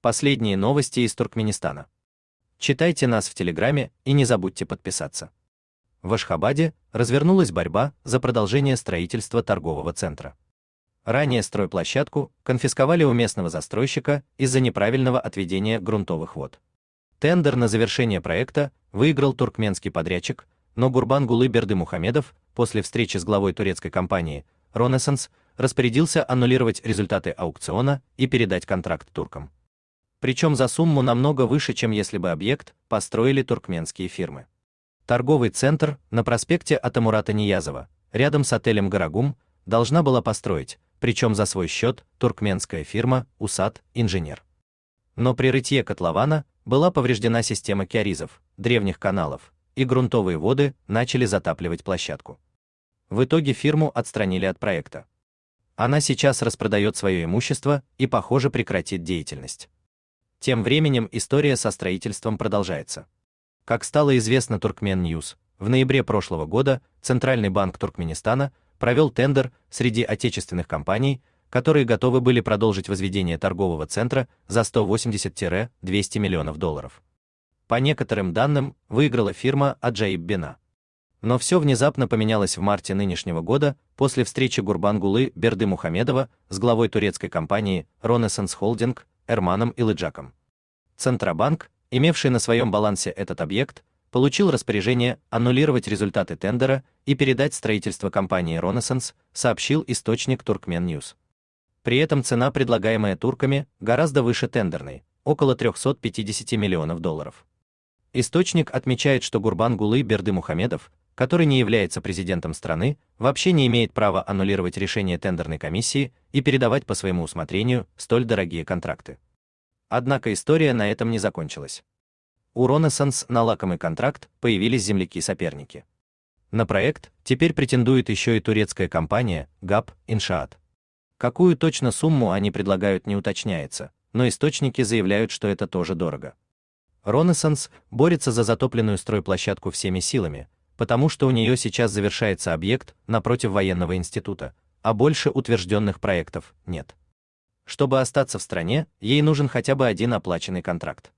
Последние новости из Туркменистана. Читайте нас в Телеграме и не забудьте подписаться. В Ашхабаде развернулась борьба за продолжение строительства торгового центра. Ранее стройплощадку конфисковали у местного застройщика из-за неправильного отведения грунтовых вод. Тендер на завершение проекта выиграл туркменский подрядчик, но Гурбангулы Бердымухамедов после встречи с главой турецкой компании Renaissance распорядился аннулировать результаты аукциона и передать контракт туркам. Причем за сумму намного выше, чем если бы объект построили туркменские фирмы. Торговый центр на проспекте Атамурата Ниязова, рядом с отелем Гарагум, должна была построить, причем за свой счет, туркменская фирма «Усад Инженер». Но при рытье котлована была повреждена система киаризов, древних каналов, и грунтовые воды начали затапливать площадку. В итоге фирму отстранили от проекта. Она сейчас распродает свое имущество и, похоже, прекратит деятельность. Тем временем история со строительством продолжается. Как стало известно Turkmen News, в ноябре прошлого года Центральный банк Туркменистана провел тендер среди отечественных компаний, которые готовы были продолжить возведение торгового центра за 180-200 миллионов долларов. По некоторым данным, выиграла фирма Аджаиб Бина. Но все внезапно поменялось в марте нынешнего года после встречи Гурбангулы Бердымухамедова с главой турецкой компании Renaissance Holding Эрманом Илыджаком. Центробанк, имевший на своем балансе этот объект, получил распоряжение аннулировать результаты тендера и передать строительство компании Renaissance, сообщил источник Turkmen News. При этом цена, предлагаемая турками, гораздо выше тендерной, около 350 миллионов долларов. Источник отмечает, что Гурбангулы Бердымухамедов, который не является президентом страны, вообще не имеет права аннулировать решение тендерной комиссии и передавать по своему усмотрению столь дорогие контракты. Однако история на этом не закончилась. У Renaissance на лакомый контракт появились земляки-соперники. На проект теперь претендует еще и турецкая компания ГАП Иншаат. Какую точно сумму они предлагают, не уточняется, но источники заявляют, что это тоже дорого. Renaissance борется за затопленную стройплощадку всеми силами, потому что у нее сейчас завершается объект напротив военного института, а больше утвержденных проектов нет. Чтобы остаться в стране, ей нужен хотя бы один оплаченный контракт.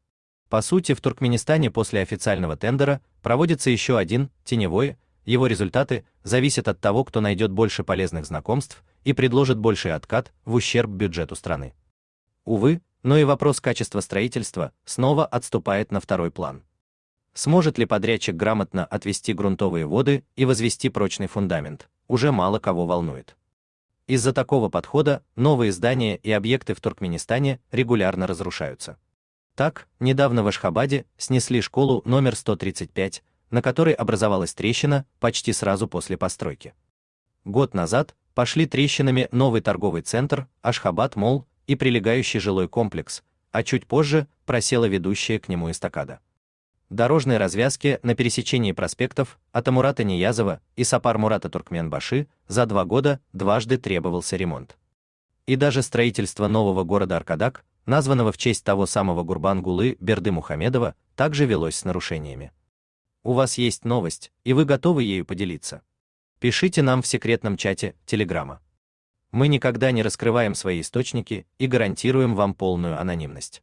По сути, в Туркменистане после официального тендера проводится еще один, теневой, его результаты зависят от того, кто найдет больше полезных знакомств и предложит больший откат в ущерб бюджету страны. Увы, но и вопрос качества строительства снова отступает на второй план. Сможет ли подрядчик грамотно отвести грунтовые воды и возвести прочный фундамент, уже мало кого волнует. Из-за такого подхода новые здания и объекты в Туркменистане регулярно разрушаются. Так, недавно в Ашхабаде снесли школу номер 135, на которой образовалась трещина почти сразу после постройки. Год назад пошли трещинами новый торговый центр, Ашхабад Молл и прилегающий жилой комплекс, а чуть позже просела ведущая к нему эстакада. Дорожной развязке на пересечении проспектов Атамурата Ниязова и Сапар-Мурата Туркменбаши за 2 года дважды требовался ремонт. И даже строительство нового города Аркадак, названного в честь того самого Гурбангулы Бердымухамедова, также велось с нарушениями. У вас есть новость, и вы готовы ею поделиться? Пишите нам в секретном чате Телеграма. Мы никогда не раскрываем свои источники и гарантируем вам полную анонимность.